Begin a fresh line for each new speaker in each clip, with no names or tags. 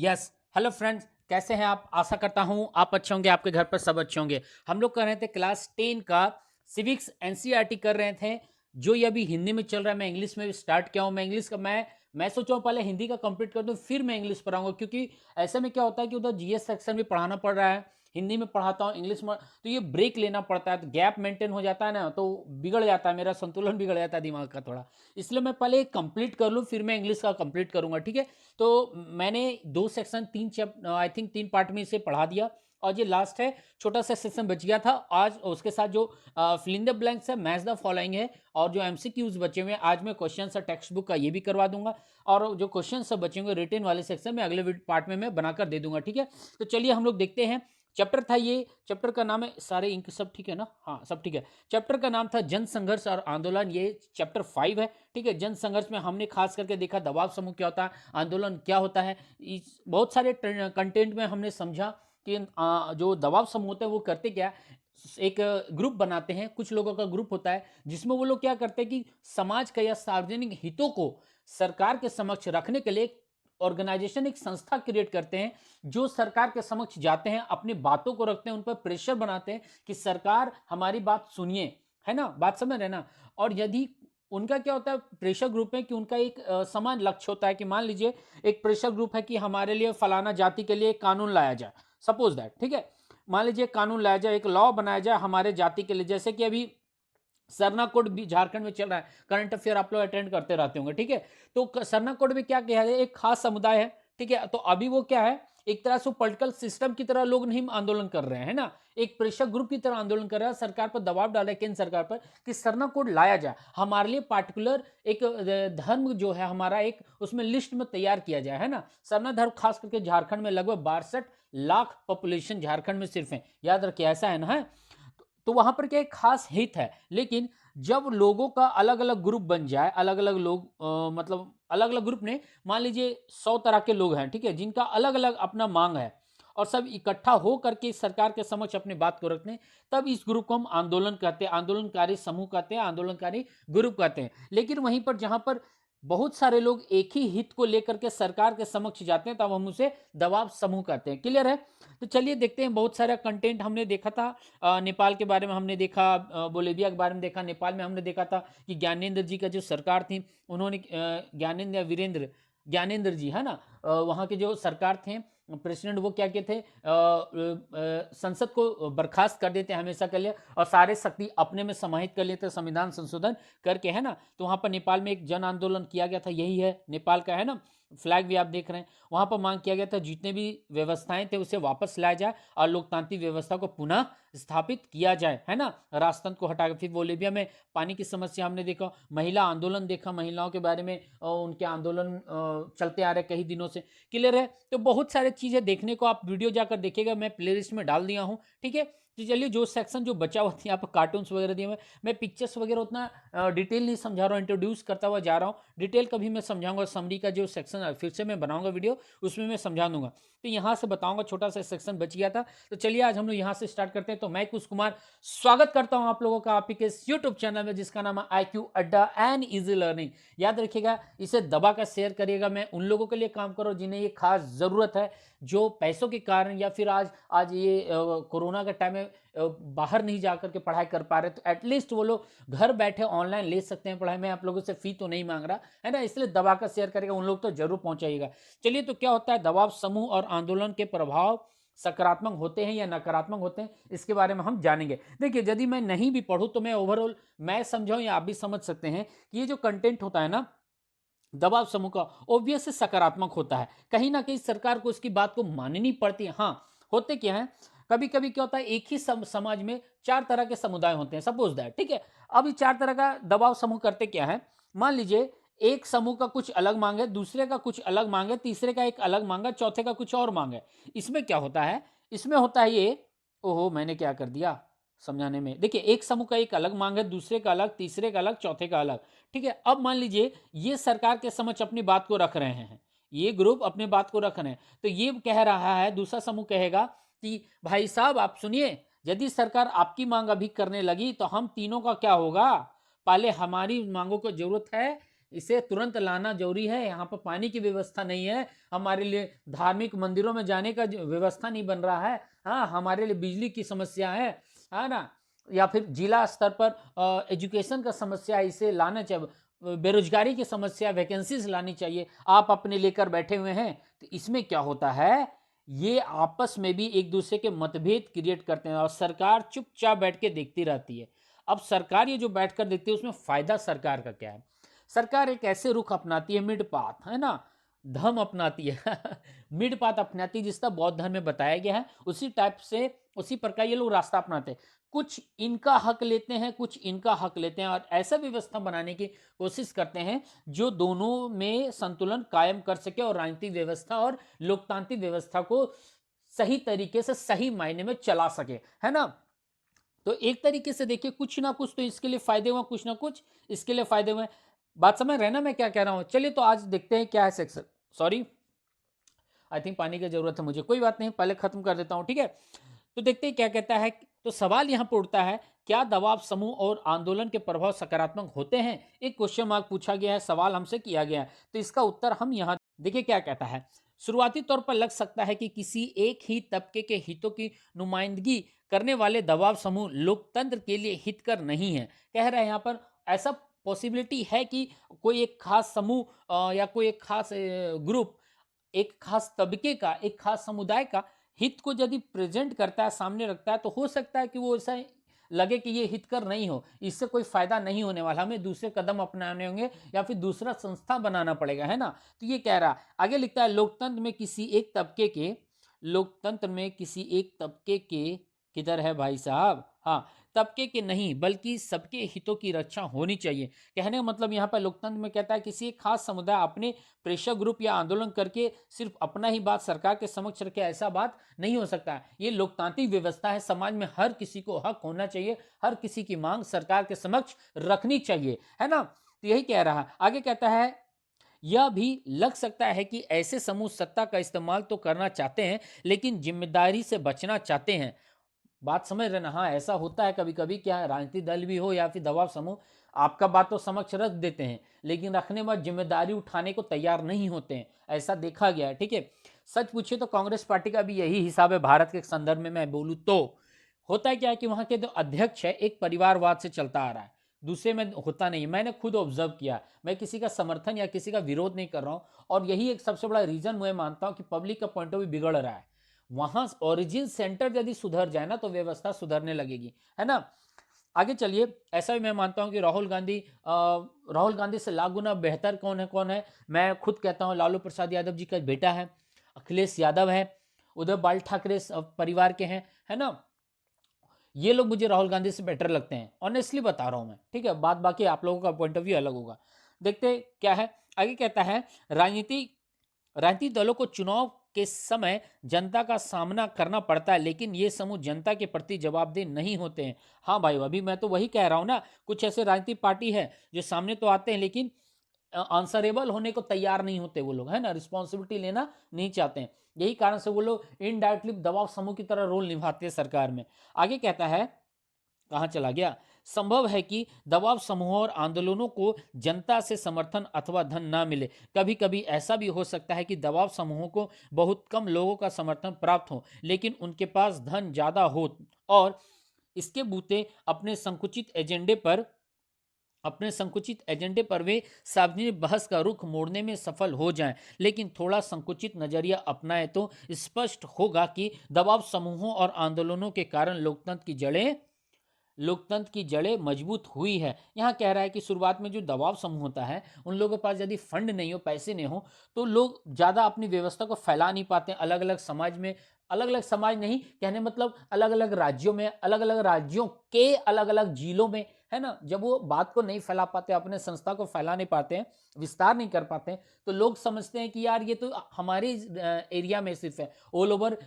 Yes. Hello friends, कैसे हैं आप? आशा करता हूं आप अच्छे होंगे, आपके घर पर सब अच्छे होंगे। हम लोग कर रहे थे क्लास 10 का सिविक्स एनसीईआरटी कर रहे थे, जो ये अभी हिंदी में चल रहा है। मैं इंग्लिश में भी स्टार्ट किया हूं। मैं इंग्लिश का मैं सोचा हूं पहले हिंदी का कंप्लीट कर दूं, फिर मैं इंग्लिश पढ़ाऊंगा, क्योंकि ऐसे में क्या होता है कि उधर जीएस सेक्शन भी पढ़ाना पड़ रहा है, हिंदी में पढ़ाता हूँ, इंग्लिश में, तो ये ब्रेक लेना पड़ता है, तो गैप मेंटेन हो जाता है ना, तो बिगड़ जाता है, मेरा संतुलन बिगड़ जाता है दिमाग का थोड़ा। इसलिए मैं पहले कंप्लीट कर लूँ, फिर मैं इंग्लिश का कंप्लीट करूंगा, ठीक है। तो मैंने दो सेक्शन, आई थिंक 3 पार्ट में इसे पढ़ा दिया, और ये लास्ट है। छोटा सा सेक्शन बच गया था आज, उसके साथ जो फिल इन द ब्लैंक्स है, मैच द फॉलोइंग है, और जो एमसीक्यूज बचे हुए हैं, आज मैं क्वेश्चन है टेक्स्ट बुक का ये भी करवा दूंगा, और जो क्वेश्चन सब बचे होंगे रिटन वाले सेक्शन में अगले पार्ट में मैं बनाकर दे दूंगा, ठीक है। तो चलिए हम लोग देखते हैं। चैप्टर था ये, चैप्टर का नाम है, सारे इंक सब ठीक है ना? हाँ, सब ठीक है। चैप्टर का नाम था जन संघर्ष और आंदोलन, ये चैप्टर 5 है, ठीक है। जन संघर्ष में हमने खास करके देखा दबाव समूह क्या होता है, आंदोलन क्या होता है। इस बहुत सारे कंटेंट में हमने समझा कि जो दबाव समूह होते हैं वो करते क्या है। एक ग्रुप बनाते हैं, कुछ लोगों का ग्रुप होता है, जिसमें वो लोग क्या करते हैं कि समाज का या सार्वजनिक हितों को सरकार के समक्ष रखने के लिए ऑर्गेनाइजेशन, एक संस्था क्रिएट करते हैं, जो सरकार के समक्ष जाते हैं, अपनी बातों को रखते हैं, उन पर प्रेशर बनाते हैं कि सरकार हमारी बात सुनिए, है ना? बात समझ रहे ना? और यदि उनका क्या होता है, प्रेशर ग्रुप में कि उनका एक समान लक्ष्य होता है कि मान लीजिए एक प्रेशर ग्रुप है कि हमारे लिए फलाना जाति के लिए एक कानून लाया जाए, सपोज दैट, ठीक है। मान लीजिए कानून लाया जाए, एक लॉ बनाया जाए हमारे जाति के लिए, जैसे कि अभी सरना कोड भी झारखंड में चल रहा है, करंट अफेयर आप लोग अटेंड करते रहते होंगे, ठीक है। तो सरना कोड में क्या किया है, एक खास समुदाय है, ठीक है। तो अभी वो क्या है, एक तरह से पॉलिटिकल सिस्टम की तरह लोग नहीं आंदोलन कर रहे हैं, है ना, एक प्रेशर ग्रुप की तरह आंदोलन कर रहा है, सरकार पर दबाव डाला है, केंद्र सरकार पर, कि सरना कोड लाया जाए, हमारे लिए पार्टिकुलर एक धर्म जो है हमारा, एक उसमें लिस्ट में तैयार किया जाए, है ना। सरना धर्म खास करके झारखंड में लगभग 62 लाख पॉपुलेशन झारखंड में सिर्फ है, याद रखिए, ऐसा है ना, है। तो वहां पर क्या एक खास हित है, लेकिन जब लोगों का अलग अलग ग्रुप बन जाए, अलग अलग लोग, मतलब अलग अलग ग्रुप ने, मान लीजिए 100 तरह के लोग हैं, ठीक है, जिनका अलग अलग अपना मांग है, और सब इकट्ठा हो करके सरकार के समक्ष अपनी बात को रखते हैं, तब इस ग्रुप को हम आंदोलन कहते हैं, आंदोलनकारी समूह कहते हैं, आंदोलनकारी ग्रुप कहते हैं। लेकिन वहीं पर जहां पर बहुत सारे लोग एक ही हित को लेकर के सरकार के समक्ष जाते हैं, तब हम उसे दबाव समूह कहते हैं। क्लियर है? तो चलिए देखते हैं। बहुत सारा कंटेंट हमने देखा था, नेपाल के बारे में हमने देखा, बोलेविया के बारे में देखा, नेपाल में हमने देखा था कि ज्ञानेंद्र जी का जो सरकार थी, उन्होंने ज्ञानेंद्र या वीरेंद्र, ज्ञानेंद्र जी, है ना, वहाँ के जो सरकार थे, प्रेसिडेंट, वो क्या कहते थे, संसद को बर्खास्त कर देते हमेशा के लिए, और सारे शक्ति अपने में समाहित कर लेते संविधान संशोधन करके, है ना। तो वहाँ पर नेपाल में एक जन आंदोलन किया गया था, यही है नेपाल का, है ना, फ्लैग भी आप देख रहे हैं। वहां पर मांग किया गया था जितने भी व्यवस्थाएं थे उसे वापस लाया जाए, और लोकतांत्रिक व्यवस्था को पुनः स्थापित किया जाए, है ना, राजतंत्र को हटाकर। फिर बोलीविया में पानी की समस्या हमने देखा, महिला आंदोलन देखा, महिलाओं के बारे में उनके आंदोलन चलते आ रहे कई दिनों से। क्लियर है? तो बहुत सारे चीजें देखने को, आप वीडियो जाकर देखिएगा, मैं प्ले लिस्ट में डाल दिया हूँ, ठीक है। तो चलिए, जो सेक्शन जो बचा हुआ था, यहाँ पर कार्टून्स वगैरह दिए हुए, मैं पिक्चर्स वगैरह उतना डिटेल नहीं समझा रहा हूँ, इंट्रोड्यूस करता हुआ जा रहा हूँ। डिटेल कभी मैं समझाऊंगा, समरी का जो सेक्शन फिर से मैं बनाऊंगा वीडियो, उसमें मैं समझा दूंगा। तो यहाँ से बताऊंगा, छोटा सा सेक्शन बच गया था। तो चलिए आज हम लोग यहाँ से स्टार्ट करते हैं। तो मैं कुश कुमार स्वागत करता हूँ आप लोगों का आपके इस यूट्यूब चैनल में, जिसका नाम है IQ अड्डा एंड इजी लर्निंग। याद रखिएगा, इसे दबा कर शेयर करिएगा। मैं उन लोगों के लिए काम करो जिन्हें ये खास जरूरत है, जो पैसों के कारण, या फिर आज आज ये कोरोना के टाइम में बाहर नहीं जाकर के पढ़ाई कर पा रहे, तो एटलीस्ट वो लोग घर बैठे ऑनलाइन ले सकते हैं पढ़ाई। मैं आप लोगों से फी तो नहीं मांग रहा, है ना, इसलिए दबाकर शेयर करेगा, उन लोग तो जरूर पहुंचाइएगा। चलिए, तो क्या होता है दबाव समूह और आंदोलन के प्रभाव, सकारात्मक होते हैं या नकारात्मक होते हैं, इसके बारे में हम जानेंगे। देखिए, यदि मैं नहीं भी पढ़ूं तो मैं ओवरऑल मैं समझाऊं, या आप भी समझ सकते हैं कि ये जो कंटेंट होता है ना दबाव समूह का, ऑब्वियस सकारात्मक होता है। कहीं ना कहीं सरकार को उसकी बात को माननी पड़ती है। हाँ, होते क्या है, कभी कभी क्या होता है, एक ही समाज में 4 तरह के समुदाय होते हैं, सपोज दैट, ठीक है। अब ये 4 तरह का दबाव समूह करते क्या है, मान लीजिए एक समूह का कुछ अलग मांग है, दूसरे का कुछ अलग मांग है, तीसरे का एक अलग मांग है, चौथे का कुछ और मांग है। इसमें क्या होता है, इसमें होता है ये, ओहो मैंने क्या कर दिया समझाने में। देखिए, एक समूह का एक अलग मांग है, दूसरे का अलग, तीसरे का अलग, चौथे का अलग, ठीक है। अब मान लीजिए ये सरकार के समक्ष अपनी बात को रख रहे हैं, ये ग्रुप अपनी बात को रख रहे हैं, तो ये कह रहा है, दूसरा समूह कहेगा कि भाई साहब आप सुनिए, यदि सरकार आपकी मांग अभी करने लगी तो हम तीनों का क्या होगा, पहले हमारी मांगों को जरूरत है, इसे तुरंत लाना जरूरी है। यहाँ पर पानी की व्यवस्था नहीं है, हमारे लिए धार्मिक मंदिरों में जाने का व्यवस्था नहीं बन रहा है। हाँ, हमारे लिए बिजली की समस्या है ना, या फिर जिला स्तर पर एजुकेशन का समस्या है, इसे लाना चाहिए। बेरोजगारी की समस्या, वैकेंसीज लानी चाहिए, आप अपने लेकर बैठे हुए हैं। तो इसमें क्या होता है, ये आपस में भी एक दूसरे के मतभेद क्रिएट करते हैं और सरकार चुपचाप बैठ के देखती रहती है। अब सरकार ये जो बैठकर देखती है, उसमें फायदा सरकार का क्या है? सरकार एक ऐसे रुख अपनाती है, मिड पाथ है ना, धम अपनाती है मिड पाथ अपनाती है, जिसका बौद्ध धर्म में बताया गया है। उसी टाइप से, उसी प्रकार ये लोग रास्ता अपनाते हैं। कुछ इनका हक लेते हैं, कुछ इनका हक लेते हैं, और ऐसा व्यवस्था बनाने की कोशिश करते हैं जो दोनों में संतुलन कायम कर सके और राजनीतिक व्यवस्था और लोकतांत्रिक व्यवस्था को सही तरीके से, सही मायने में चला सके, है ना। तो एक तरीके से देखिए, कुछ ना कुछ तो इसके लिए फायदे हुए, कुछ ना कुछ इसके लिए फायदे हुए। बात समझ रहे हैं ना मैं क्या कह रहा हूं? चलिए तो आज देखते हैं क्या है सेक्शन। सॉरी, आई थिंक पानी की जरूरत है मुझे, कोई बात नहीं, पहले खत्म कर देता हूं, ठीक है। तो देखते हैं क्या कहता है। तो सवाल यहां पर उठता है, क्या दबाव समूह और आंदोलन के प्रभाव सकारात्मक होते हैं? एक क्वेश्चन मार्क पूछा गया है, सवाल हमसे किया गया है, तो इसका उत्तर हम यहां देखिए क्या कहता है। शुरुआती तौर पर लग सकता है कि किसी एक ही तबके के हितों की नुमाइंदगी करने वाले दबाव समूह लोकतंत्र के लिए हितकर नहीं है। कह रहे हैं यहां पर ऐसा पॉसिबिलिटी है कि कोई एक खास समूह या कोई एक खास ग्रुप एक खास तबके का, एक खास समुदाय का हित को यदि प्रेजेंट करता है, सामने रखता है, तो हो सकता है कि वो ऐसा लगे कि ये हितकर नहीं हो, इससे कोई फायदा नहीं होने वाला, हमें दूसरे कदम अपनाने होंगे या फिर दूसरा संस्था बनाना पड़ेगा, है ना। तो ये कह रहा, आगे लिखता है, लोकतंत्र में किसी एक तबके के किधर है भाई साहब, हाँ, तबके के नहीं बल्कि सबके हितों की रक्षा होनी चाहिए। कहने का मतलब यहाँ पर लोकतंत्र में कहता है किसी एक खास समुदाय अपने प्रेशर ग्रुप या आंदोलन करके सिर्फ अपना ही बात सरकार के समक्ष रखे, ऐसा बात नहीं हो सकता है। ये लोकतांत्रिक व्यवस्था है, समाज में हर किसी को हक होना चाहिए, हर किसी की मांग सरकार के समक्ष रखनी चाहिए, है ना। तो यही कह रहा है। आगे कहता है, यह भी लग सकता है कि ऐसे समूह सत्ता का इस्तेमाल तो करना चाहते हैं लेकिन जिम्मेदारी से बचना चाहते हैं। बात समझ रहे ना, हाँ, ऐसा होता है कभी कभी, क्या है, राजनीतिक दल भी हो या फिर दबाव समूह आपका बात तो समक्ष रख देते हैं, लेकिन रखने के बाद जिम्मेदारी उठाने को तैयार नहीं होते हैं, ऐसा देखा गया है, ठीक है। सच पूछे तो कांग्रेस पार्टी का भी यही हिसाब है। भारत के संदर्भ में मैं बोलूँ तो होता है क्या है कि वहां के जो अध्यक्ष है, एक परिवारवाद से चलता आ रहा है, दूसरे में होता नहीं। मैंने खुद ऑब्जर्व किया, मैं किसी का समर्थन या किसी का विरोध नहीं कर रहा हूं, और यही एक सबसे बड़ा रीजन मैं मानता हूं कि पब्लिक का पॉइंट ऑफ व्यू बिगड़ रहा है। वहां ओरिजिन सेंटर यदि सुधर जाए ना, तो व्यवस्था सुधरने लगेगी, है ना। आगे चलिए, ऐसा भी मैं मानता हूं कि राहुल गांधी से लाख गुना बेहतर कौन है, मैं खुद कहता हूं लालू प्रसाद यादव जी का बेटा है, अखिलेश यादव है, उधर बाल ठाकरे परिवार के हैं, है ना। ये लोग मुझे राहुल गांधी से बेटर लगते हैं, ऑनेस्टली बता रहा हूं मैं, ठीक है। बात बाकी आप लोगों का पॉइंट ऑफ व्यू अलग होगा। देखते क्या है। आगे कहता है, राजनीतिक दलों को चुनाव के समय जनता का सामना करना पड़ता है, लेकिन ये समूह जनता के प्रति जवाबदेह नहीं होते हैं। हाँ भाई, अभी मैं तो वही कह रहा हूं ना, कुछ ऐसे राजनीतिक पार्टी है जो सामने तो आते हैं लेकिन आंसरेबल होने को तैयार नहीं होते वो लोग, है ना, रिस्पॉन्सिबिलिटी लेना नहीं चाहते हैं। यही कारण से वो लोग इनडायरेक्टली दबाव समूह की तरह रोल निभाते हैं सरकार में। आगे कहता है, कहां चला गया, संभव है कि दबाव समूहों और आंदोलनों को जनता से समर्थन अथवा धन ना मिले। कभी कभी ऐसा भी हो सकता है कि दबाव समूहों को बहुत कम लोगों का समर्थन प्राप्त हो, लेकिन उनके पास धन ज्यादा हो और इसके बूते अपने संकुचित एजेंडे पर वे सार्वजनिक बहस का रुख मोड़ने में सफल हो जाएं। लेकिन थोड़ा संकुचित नजरिया अपनाएं तो स्पष्ट होगा कि दबाव समूहों और आंदोलनों के कारण लोकतंत्र की जड़ें मजबूत हुई है। यहाँ कह रहा है कि शुरुआत में जो दबाव समूह होता है, उन लोगों के पास यदि फंड नहीं हो, पैसे नहीं हो, तो लोग ज़्यादा अपनी व्यवस्था को फैला नहीं पाते। अलग अलग समाज में, अलग अलग समाज नहीं कहने मतलब अलग अलग राज्यों में, अलग अलग राज्यों के अलग अलग जिलों में, है ना, जब वो बात को नहीं फैला पाते, अपने संस्था को फैला नहीं पाते हैं, विस्तार नहीं कर पाते हैं, तो लोग समझते हैं कि यार ये तो हमारे एरिया में सिर्फ है, ऑल ओवर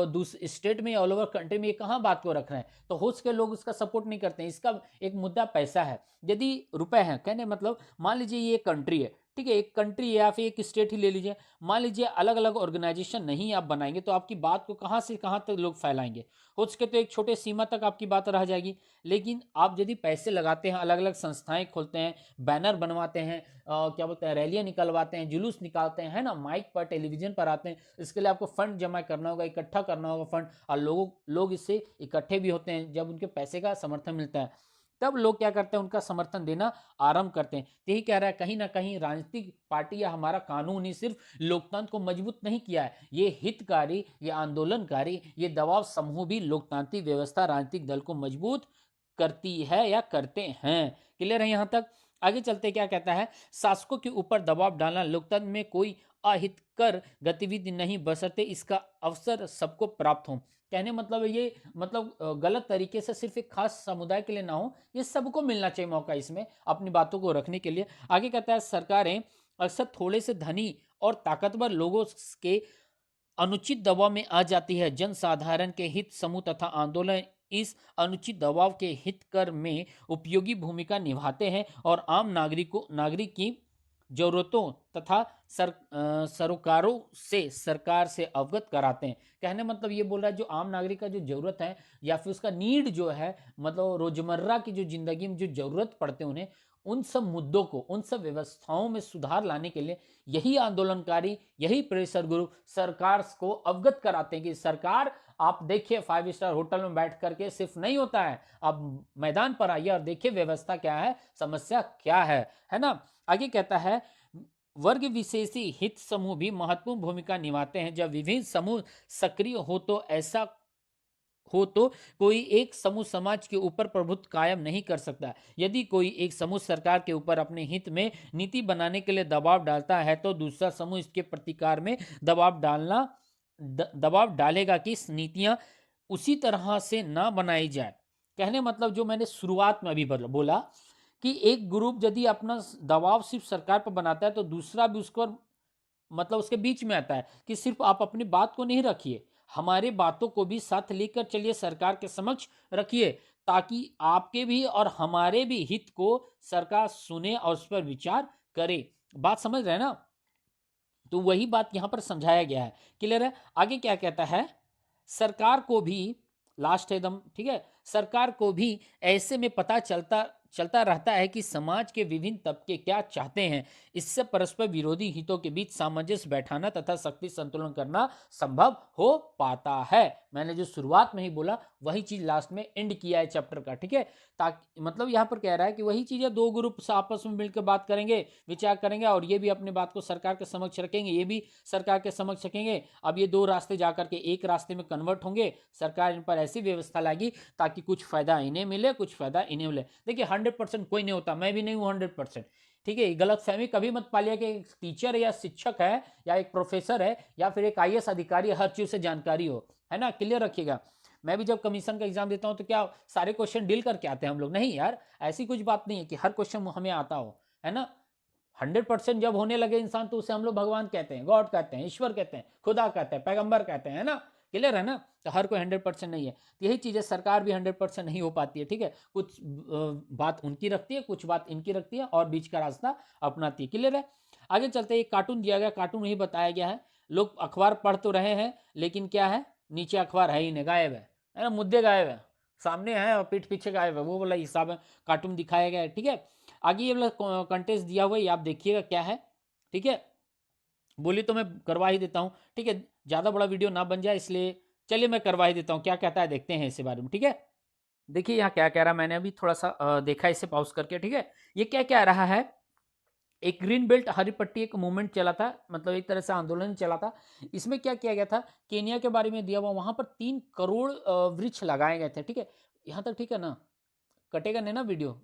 दूसरे स्टेट में, ऑल ओवर कंट्री में ये कहाँ बात को रख रहे हैं, तो हो सके लोग उसका सपोर्ट नहीं करते हैं। इसका एक मुद्दा पैसा है। यदि रुपए हैं, कहने मतलब मान लीजिए ये कंट्री है, ठीक है, एक कंट्री या फिर एक स्टेट ही ले लीजिए, मान लीजिए अलग अलग ऑर्गेनाइजेशन नहीं आप बनाएंगे तो आपकी बात को कहाँ से कहाँ तक लोग फैलाएंगे। हो सके तो एक छोटे सीमा तक आपकी बात रह जाएगी। लेकिन आप यदि पैसे लगाते हैं, अलग अलग संस्थाएं खोलते हैं, बैनर बनवाते हैं, क्या बोलते हैं, रैलियां निकलवाते हैं, जुलूस निकालते हैं, है ना, माइक पर टेलीविजन पर आते हैं, इसके लिए आपको फंड जमा करना होगा, इकट्ठा करना होगा फंड, और लोग इससे इकट्ठे भी होते हैं। जब उनके पैसे का समर्थन मिलता है तब लोग क्या करते हैं, उनका समर्थन देना आरंभ करते हैं। तो यही कह रहा है, कहीं ना कहीं राजनीतिक पार्टी या हमारा कानून ही सिर्फ लोकतंत्र को मजबूत नहीं किया है, ये हितकारी, ये आंदोलनकारी, ये दबाव समूह भी लोकतांत्रिक व्यवस्था, राजनीतिक दल को मजबूत करती है या करते हैं। क्लियर है यहाँ तक? आगे चलते क्या कहता है, शासकों के ऊपर दबाव डालना लोकतंत्र में कोई अहितकर गतिविधि नहीं, बशर्ते इसका अवसर सबको प्राप्त हो। कहने मतलब ये, मतलब गलत तरीके से सिर्फ एक खास समुदाय के लिए ना हो, ये सबको मिलना चाहिए मौका इसमें अपनी बातों को रखने के लिए। आगे कहता है, सरकारें अक्सर थोड़े से धनी और ताकतवर लोगों के अनुचित दबाव में आ जाती है। जनसाधारण के हित समूह तथा आंदोलन इस अनुचित दबाव के हित कर में उपयोगी भूमिका निभाते हैं और आम नागरिक की जरूरतों तथा सरोकारों से सरकार से अवगत कराते हैं। कहने मतलब ये बोल रहा है, जो आम नागरिक का जो जरूरत है या फिर उसका नीड जो है, मतलब रोजमर्रा की जो जिंदगी में जो जरूरत पड़ते हैं उन्हें, उन सब मुद्दों को, उन सब व्यवस्थाओं में सुधार लाने के लिए यही आंदोलनकारी, यही प्रेशर ग्रुप सरकार को अवगत कराते हैं कि सरकार, आप देखिए 5 स्टार होटल में बैठ करके सिर्फ नहीं होता है, आप मैदान पर आइए और देखिए व्यवस्था क्या है, समस्या क्या है ना। आगे कहता है, वर्ग विशेषी हित समूह भी महत्वपूर्ण भूमिका निभाते हैं। जब विभिन्न समूह सक्रिय हो तो कोई एक समूह समाज के ऊपर प्रभुत्व कायम नहीं कर सकता। यदि कोई एक समूह सरकार के ऊपर अपने हित में नीति बनाने के लिए दबाव डालता है तो दूसरा समूह इसके प्रतिकार में दबाव डालेगा कि नीतियां उसी तरह से ना बनाई जाए। कहने मतलब जो मैंने शुरुआत में अभी बोला कि एक ग्रुप यदि अपना दबाव सिर्फ सरकार पर बनाता है तो दूसरा भी उसको, मतलब उसके बीच में आता है कि सिर्फ आप अपनी बात को नहीं रखिए, हमारे बातों को भी साथ लेकर चलिए, सरकार के समक्ष रखिए, ताकि आपके भी और हमारे भी हित को सरकार सुने और उस पर विचार करे। बात समझ रहे हैं ना? तो वही बात यहां पर समझाया गया है। क्लियर है? आगे क्या कहता है, सरकार को भी, लास्ट है एकदम, ठीक है, सरकार को भी ऐसे में पता चलता चलता रहता है कि समाज के विभिन्न तबके क्या चाहते हैं। इससे परस्पर विरोधी हितों के बीच सामंजस्य बैठाना तथा शक्ति संतुलन करना संभव हो पाता है। मैंने जो शुरुआत में ही बोला वही चीज लास्ट में एंड किया है चैप्टर का, ठीक है। ताकि मतलब यहाँ पर कह रहा है कि वही चीज है, दो ग्रुप आपस में मिलकर बात करेंगे, विचार करेंगे, और ये भी अपनी बात को सरकार के समक्ष रखेंगे, ये भी सरकार के समक्ष रखेंगे। अब ये दो रास्ते जाकर के एक रास्ते में कन्वर्ट होंगे। सरकार इन पर ऐसी व्यवस्था लाएगी ताकि कुछ फायदा इन्हें मिले, कुछ फायदा इन्हें मिले। देखिए 100% कोई नहीं होता, मैं भी नहीं हूं 100%, ठीक है। गलत फहमी कभी मत पालिए कि एक टीचर या शिक्षक है या एक प्रोफेसर है या फिर एक आईएएस अधिकारी हर चीज से जानकारी हो, है ना। क्लियर रखिएगा। मैं भी जब कमीशन का एग्जाम देता हूं तो क्या सारे क्वेश्चन डील करके आते हैं हम लोग? नहीं यार, ऐसी कुछ बात नहीं है कि हर क्वेश्चन हमें आता हो, है ना। 100% जब होने लगे इंसान तो उसे हम लोग भगवान कहते हैं, गॉड कहते हैं, ईश्वर कहते हैं, खुदा कहते हैं, पैगंबर कहते हैं, है ना। क्लियर है ना? तो हर कोई 100% नहीं है। तो यही चीज़ है, सरकार भी 100% नहीं हो पाती है, ठीक है। कुछ बात उनकी रखती है, कुछ बात इनकी रखती है, और बीच का रास्ता अपनाती है। क्लियर है? आगे चलते एक कार्टून दिया गया, कार्टून में ही बताया गया है, लोग अखबार पढ़ तो रहे हैं लेकिन क्या है, नीचे अखबार है ही नहीं, गायब है ना, मुद्दे गायब है, सामने है और पीठ पीछे गायब है, वो वाला हिसाब है, कार्टून दिखाया गया है, ठीक है। आगे ये वाला कंटेस्ट दिया हुआ है, आप देखिएगा क्या है, ठीक है। बोली तो मैं करवा ही देता हूँ, ठीक है, ज़्यादा बड़ा वीडियो ना बन जाए इसलिए चलिए मैं करवा ही देता हूँ। क्या कहता है देखते हैं इसके बारे में, ठीक है। देखिए यहाँ क्या कह रहा है, मैंने अभी थोड़ा सा देखा इसे पॉज करके, ठीक है। ये क्या कह रहा है, एक ग्रीन बेल्ट हरी पट्टी एक मूवमेंट चला था, मतलब एक तरह से आंदोलन चला था। इसमें क्या किया गया था, केनिया के बारे में दिया हुआ, वहां पर 3 करोड़ वृक्ष लगाए गए थे, ठीक है। यहाँ तक ठीक है ना? कटेगा नहीं ना वीडियो?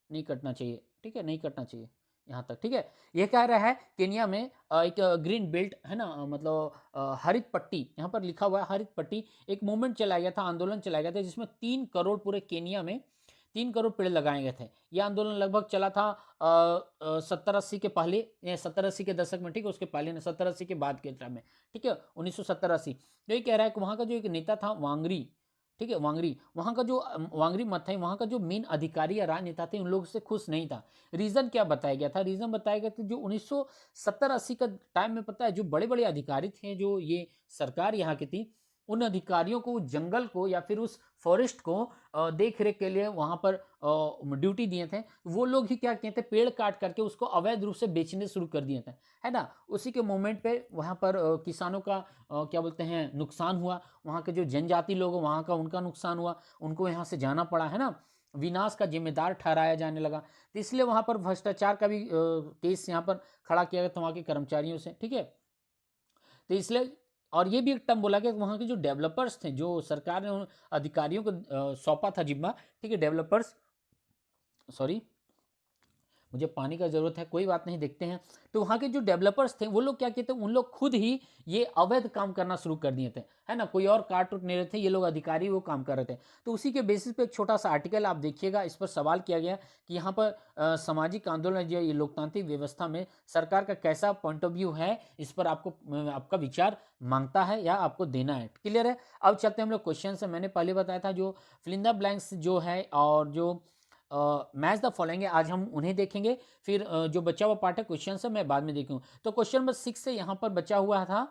नहीं कटना चाहिए, ठीक है, नहीं कटना चाहिए यहाँ तक, ठीक है। ये कह रहा है केनिया में एक ग्रीन बेल्ट है ना, मतलब हरित पट्टी, यहाँ पर लिखा हुआ है हरित पट्टी, एक मूवमेंट चलाया गया था, आंदोलन चलाया गया था, जिसमें 3 करोड़ पूरे केनिया में 3 करोड़ पेड़ लगाए गए थे। ये आंदोलन लगभग चला था 70-80 के पहले, 70-80 के दशक में, ठीक है, उसके पहले 70-80 के बाद के टाइम में, ठीक है, 1970-80। तो ये कह रहा है कि वहाँ का जो एक नेता था वांगरी, ठीक है, वांगरी, वहाँ का जो वांगरी मत है, वहाँ का जो मेन अधिकारी या राजनेता थे उन लोगों से खुश नहीं था। रीज़न क्या बताया गया था? रीज़न बताया गया था जो 1970-80 का टाइम में, पता है, जो बड़े-बड़े अधिकारी थे, जो ये सरकार यहाँ की थी, उन अधिकारियों को उस जंगल को या फिर उस फॉरेस्ट को देख-रेख के लिए वहाँ पर ड्यूटी दिए थे। वो लोग ही क्या किए थे, पेड़ काट करके उसको अवैध रूप से बेचने शुरू कर दिए थे, है ना? उसी के मोमेंट पे वहाँ पर किसानों का क्या बोलते हैं, नुकसान हुआ। वहाँ के जो जनजाति लोग हैं वहाँ का, उनका नुकसान हुआ, उनको यहाँ से जाना पड़ा, है ना? विनाश का जिम्मेदार ठहराया जाने लगा। तो इसलिए वहाँ पर भ्रष्टाचार का भी केस यहाँ पर खड़ा किया गया था वहाँ के कर्मचारियों से, ठीक है? तो इसलिए, और ये भी एक टर्म बोला गया कि वहाँ के जो डेवलपर्स थे, जो सरकार ने उन अधिकारियों को सौंपा था जिम्मा, ठीक है, डेवलपर्स, सॉरी, मुझे पानी का ज़रूरत है, कोई बात नहीं, देखते हैं। तो वहाँ के जो डेवलपर्स थे वो लोग क्या किए थे, उन लोग खुद ही ये अवैध काम करना शुरू कर दिए थे, है ना? कोई और काट उट नहीं रहे थे, ये लोग अधिकारी वो काम कर रहे थे। तो उसी के बेसिस पे एक छोटा सा आर्टिकल आप देखिएगा, इस पर सवाल किया गया कि यहाँ पर सामाजिक आंदोलन जो ये लोकतांत्रिक व्यवस्था में सरकार का कैसा पॉइंट ऑफ व्यू है, इस पर आपको आपका विचार मांगता है या आपको देना है। क्लियर है? अब चलते हैं हम लोग क्वेश्चन से। मैंने पहले बताया था जो फिल इन द ब्लैंक्स जो है और जो मैच द फॉलोइंग है, आज हम उन्हें देखेंगे। फिर जो बचा हुआ पार्ट है क्वेश्चन से मैं बाद में देखूंगा। तो क्वेश्चन नंबर 6 से यहाँ पर बचा हुआ था,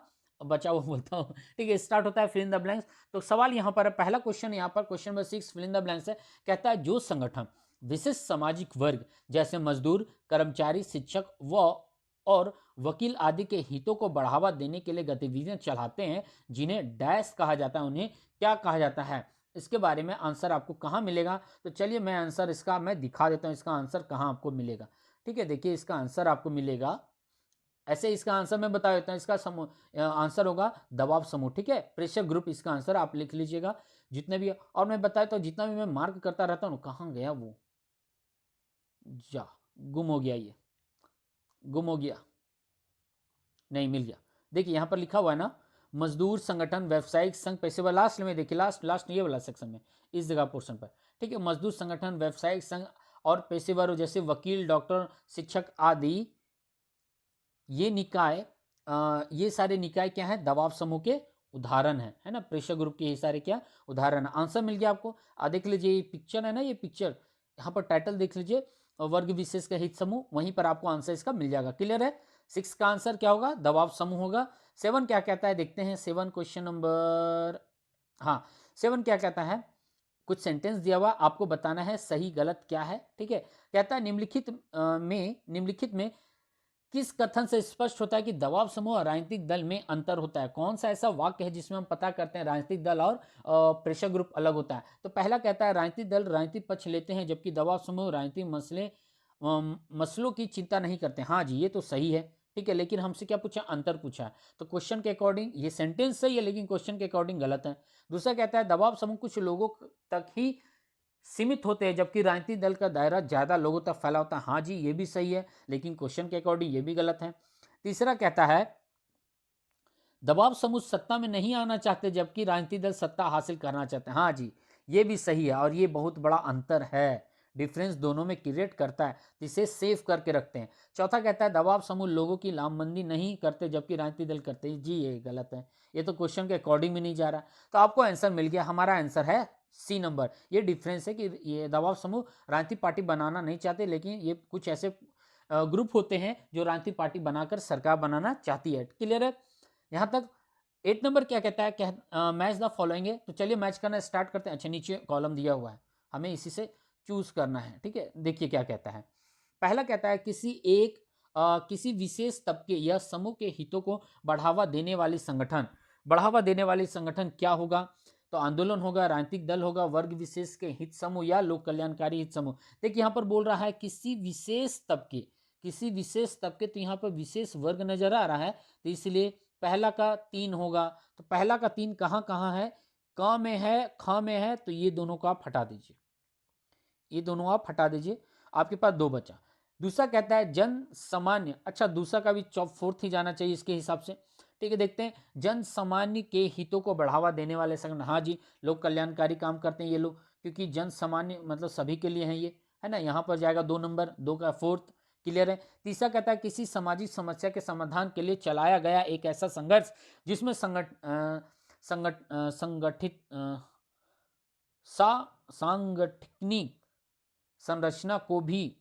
बचा हुआ बोलता हूँ, ठीक है, स्टार्ट होता है फिल इन द ब्लैंक्स। तो सवाल यहाँ पर है, पहला क्वेश्चन यहाँ पर question number 6 fill in the blanks है। कहता है जो संगठन विशिष्ट सामाजिक वर्ग जैसे मजदूर, कर्मचारी, शिक्षक व और वकील आदि के हितों को बढ़ावा देने के लिए गतिविधियां चलाते हैं, जिन्हें डैश कहा जाता है, उन्हें क्या कहा जाता है? इसके बारे में आंसर आपको कहाँ मिलेगा? तो चलिए मैं आंसर इसका मैं दिखा देता हूँ, इसका आंसर कहाँ आपको मिलेगा। ठीक है, देखिए इसका आंसर आपको मिलेगा ऐसे। इसका आंसर मैं बता देता हूँ, इसका समूह आंसर होगा दबाव समूह। ठीक है, प्रेशर ग्रुप इसका आंसर आप लिख लीजिएगा जितने भी। और मैं बताता हूँ जितना भी मैं मार्क करता रहता हूँ, कहाँ गया वो, जा गुम हो गया, ये गुम हो गया, नहीं मिल गया। देखिए यहाँ पर लिखा हुआ है ना, मजदूर संगठन, व्यावसायिक संघ, पेशेवर, लास्ट में देखिए, लास्ट ये वाला सेक्शन में, इस जगह पोर्शन पर। ठीक है, मजदूर संगठन, व्यावसायिक संघ और पेशेवर जैसे वकील, डॉक्टर, शिक्षक आदि, ये निकाय ये सारे निकाय क्या है, दबाव समूह के उदाहरण है ना? प्रेशर ग्रुप के ये सारे क्या उदाहरण है। आंसर मिल गया आपको। देख लीजिए ये पिक्चर है ना, ये पिक्चर यहाँ पर टाइटल देख लीजिए, वर्ग विशेष का हित समूह, वहीं पर आपको आंसर इसका मिल जाएगा। क्लियर है? 6 का आंसर क्या होगा, दबाव समूह होगा। 7 क्या कहता है, देखते हैं 7 क्वेश्चन नंबर, हाँ 7 क्या कहता है, कुछ सेंटेंस दिया हुआ, आपको बताना है सही गलत क्या है। ठीक है, कहता है निम्नलिखित में किस कथन से स्पष्ट होता है कि दबाव समूह और राजनीतिक दल में अंतर होता है? कौन सा ऐसा वाक्य है जिसमें हम पता करते हैं राजनीतिक दल और प्रेशर ग्रुप अलग होता है? तो पहला कहता है राजनीतिक दल राजनीतिक पक्ष लेते हैं, जबकि दबाव समूह राजनीतिक मसलों की चिंता नहीं करते। हाँ जी, ये तो सही है। ठीक है, लेकिन हमसे क्या पूछा, अंतर पूछा है। तो क्वेश्चन के अकॉर्डिंग ये सेंटेंस सही है, लेकिन क्वेश्चन के अकॉर्डिंग गलत है। दूसरा कहता है दबाव समूह कुछ लोगों तक ही सीमित होते हैं, जबकि राजनीतिक दल का दायरा ज्यादा लोगों तक फैला होता है। हाँ जी, ये भी सही है, लेकिन क्वेश्चन के अकॉर्डिंग ये भी गलत है। तीसरा कहता है दबाव समूह सत्ता में नहीं आना चाहते, जबकि राजनीतिक दल सत्ता हासिल करना चाहते हैं। हाँ जी, ये भी सही है, और ये बहुत बड़ा अंतर है, डिफरेंस दोनों में क्रिएट करता है, इसे सेव करके रखते हैं। चौथा कहता है दबाव समूह लोगों की लामबंदी नहीं करते, जबकि राजनीतिक दल करते हैं। जी ये गलत है, ये तो क्वेश्चन के अकॉर्डिंग में नहीं जा रहा। तो आपको आंसर मिल गया, हमारा आंसर है सी नंबर। ये डिफरेंस है कि ये दबाव समूह राजनीतिक पार्टी बनाना नहीं चाहते, लेकिन ये कुछ ऐसे ग्रुप होते हैं जो राजनीतिक पार्टी बनाकर सरकार बनाना चाहती है। क्लियर है? यहाँ तक। 8 नंबर क्या कहता है, मैच द फॉलोइंग है। तो चलिए मैच करना स्टार्ट करते हैं। अच्छा, नीचे कॉलम दिया हुआ है, हमें इसी से चूज करना है। ठीक है, देखिए क्या कहता है। पहला कहता है किसी विशेष तबके या समूह के हितों को बढ़ावा देने वाली संगठन। बढ़ावा देने वाली संगठन क्या होगा? तो आंदोलन होगा, राजनीतिक दल होगा, वर्ग विशेष के हित समूह या लोक कल्याणकारी हित समूह। देखिए यहाँ पर बोल रहा है किसी विशेष तबके, किसी विशेष तबके, तो यहाँ पर विशेष वर्ग नजर आ रहा है, तो इसलिए पहला का 3 होगा। तो पहला का 3 कहाँ कहाँ है, क में है, ख में है, तो ये दोनों को आप हटा दीजिए, ये दोनों आप हटा दीजिए, आपके पास 2 बचा। दूसरा कहता है जन सामान्य, अच्छा दूसरा का भी फोर्थ ही जाना चाहिए इसके हिसाब से। ठीक है, देखते हैं जन सामान्य के हितों को बढ़ावा देने वाले संगठन। हाँ जी, लोग कल्याणकारी काम करते हैं ये लोग, क्योंकि जन सामान्य मतलब सभी के लिए हैं ये, है ना? यहाँ पर जाएगा 2 नंबर, 2 का फोर्थ। क्लियर है? तीसरा कहता है किसी सामाजिक समस्या के समाधान के लिए चलाया गया एक ऐसा संघर्ष जिसमें संगठित सांगठनिक संरचना को भी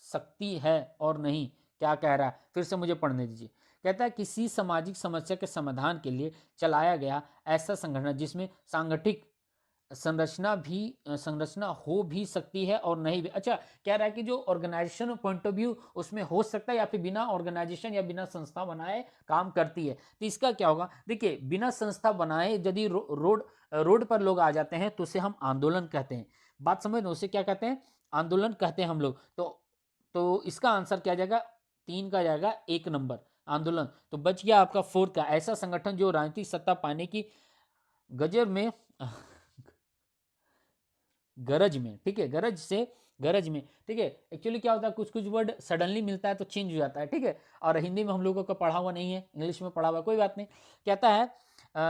सकती है और नहीं। क्या कह रहा है, फिर से मुझे पढ़ने दीजिए। कहता है किसी सामाजिक समस्या के समाधान के लिए चलाया गया ऐसा संगठन जिसमें सांगठिक संरचना हो भी सकती है और नहीं भी। अच्छा, कह रहा है कि जो ऑर्गेनाइजेशन पॉइंट ऑफ व्यू उसमें हो सकता है या फिर बिना ऑर्गेनाइजेशन या बिना संस्था बनाए काम करती है। तो इसका क्या होगा, देखिए बिना संस्था बनाए यदि रोड पर लोग आ जाते हैं तो उसे हम आंदोलन कहते हैं। बात समझ लो, उसे क्या कहते हैं, आंदोलन कहते हैं हम लोग। तो इसका आंसर क्या जाएगा, 3 का जाएगा 1 नंबर आंदोलन। तो बच गया आपका 4 का, ऐसा संगठन जो राजनीतिक सत्ता पाने की गजर में गरज में, ठीक है, गरज में, ठीक है। एक्चुअली क्या होता है, कुछ कुछ वर्ड सडनली मिलता है तो चेंज हो जाता है, ठीक है। और हिंदी में हम लोगों को पढ़ा हुआ नहीं है, इंग्लिश में पढ़ा हुआ, कोई बात नहीं। कहता है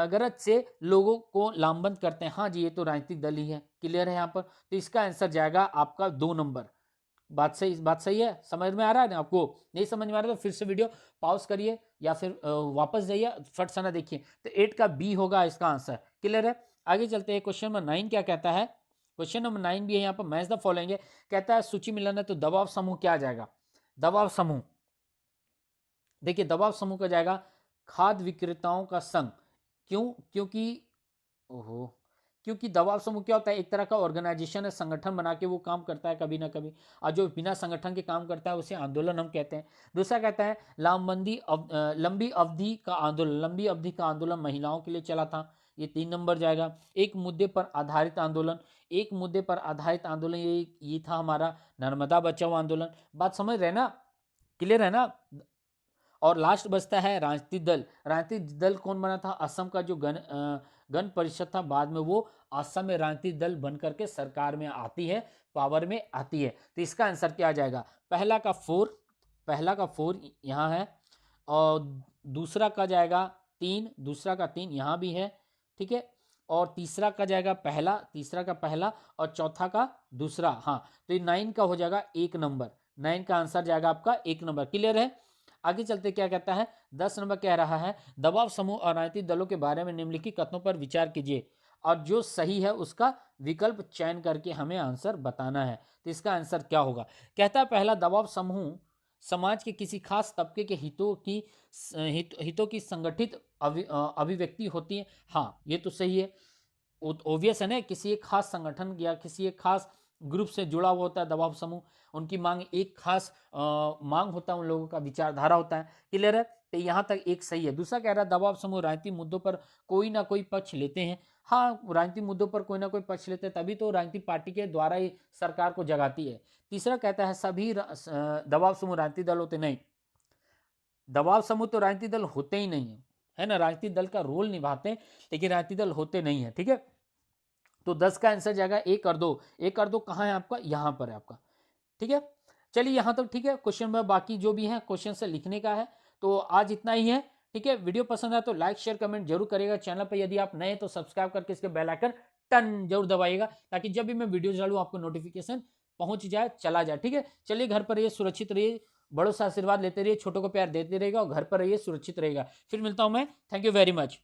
गरज से लोगों को लामबंद करते हैं। हाँ जी, ये तो राजनीतिक दल ही है, क्लियर है यहाँ पर। तो इसका आंसर जाएगा आपका 2 नंबर। बात सही है, समझ में आ रहा है ना आपको? नहीं समझ में आ रहा तो फिर से वीडियो पॉज करिए या फिर वापस जाइए, फट से ना देखिए। तो 8 का बी होगा इसका आंसर, क्लियर है। आगे चलते हैं, क्वेश्चन नंबर 9 क्या कहता है। क्वेश्चन नंबर 9 भी है यहाँ पर, मैच द फॉलोइंग है। कहता है सूची मिलन है तो दबाव समूह क्या आ जाएगा, दबाव समूह। देखिए दबाव समूह का जाएगा खाद्य विक्रेताओं का संघ। क्यों, क्योंकि दबाव समूह क्या होता है, एक तरह का ऑर्गेनाइजेशन है, संगठन बना के वो काम करता है कभी ना कभी, और जो बिना संगठन के काम करता है उसे आंदोलन हम कहते हैं। दूसरा कहता है लंबी अवधि का आंदोलन, लंबी अवधि का आंदोलन महिलाओं के लिए चला था, ये 3 नंबर जाएगा। एक मुद्दे पर आधारित आंदोलन, एक मुद्दे पर आधारित आंदोलन, ये था हमारा नर्मदा बचाओ आंदोलन। बात समझ रहे ना, क्लियर है ना। और लास्ट बचता है राजनीतिक दल। राजनीतिक दल कौन बना था, असम का जो गण परिषद था, बाद में वो असम में राजनीतिक दल बन करके सरकार में आती है, पावर में आती है। तो इसका आंसर क्या आ जाएगा, पहला का 4 यहाँ है, और दूसरा का जाएगा 3, दूसरा का 3 यहाँ भी है, ठीक है। और तीसरा का जाएगा पहला, तीसरा का पहला, और चौथा का दूसरा। हाँ, तो 9 का हो जाएगा 1 नंबर, 9 का आंसर जाएगा आपका 1 नंबर, क्लियर है। आगे चलते क्या कहता है, 10 नंबर कह रहा है दबाव समूह और राजनीतिक दलों के बारे में निम्नलिखित कथनों पर विचार कीजिए और जो सही है उसका विकल्प चयन करके हमें आंसर बताना है। तो इसका आंसर क्या होगा, कहता है पहला, दबाव समूह समाज के किसी खास तबके के हितों की संगठित अभिव्यक्ति होती है। हाँ, ये तो सही है, ओवियस है ना, किसी एक खास संगठन या किसी एक खास ग्रुप से जुड़ा हुआ होता है दबाव समूह, उनकी मांग एक खास मांग होता है, उन लोगों का विचारधारा होता है, क्लियर है। तो यहाँ तक एक सही है। दूसरा कह रहा है दबाव समूह राजनीतिक मुद्दों पर कोई ना कोई पक्ष लेते हैं। हाँ, राजनीतिक मुद्दों पर कोई ना कोई पक्ष लेते हैं, तभी तो राजनीतिक पार्टी के द्वारा ही सरकार को जगाती है। तीसरा कहता है सभी दबाव समूह राजनीतिक दल होते नहीं, दबाव समूह तो राजनीतिक दल होते ही नहीं है ना, राजनीतिक दल का रोल निभाते हैं लेकिन राजनीतिक दल होते नहीं है, ठीक है। तो 10 का आंसर जाएगा 1 और 2। 1 और 2 कहाँ है आपका, यहाँ पर है आपका, ठीक है। चलिए यहाँ तक ठीक है। क्वेश्चन में बाकी जो भी है क्वेश्चन से लिखने का है। तो आज इतना ही है, ठीक है। वीडियो पसंद आए तो लाइक शेयर कमेंट जरूर करिएगा। चैनल पर यदि आप नए तो सब्सक्राइब करके इसके बेल आइकन टन जरूर दबाइएगा, ताकि जब भी मैं वीडियो डालूं आपको नोटिफिकेशन पहुंच जाए, चला जाए, ठीक है। चलिए घर पर रहिए, सुरक्षित रहिए, बड़ों से आशीर्वाद लेते रहिए, छोटों को प्यार देते रहेगा, और घर पर रहिए, सुरक्षित रहेगा। फिर मिलता हूं मैं, थैंक यू वेरी मच।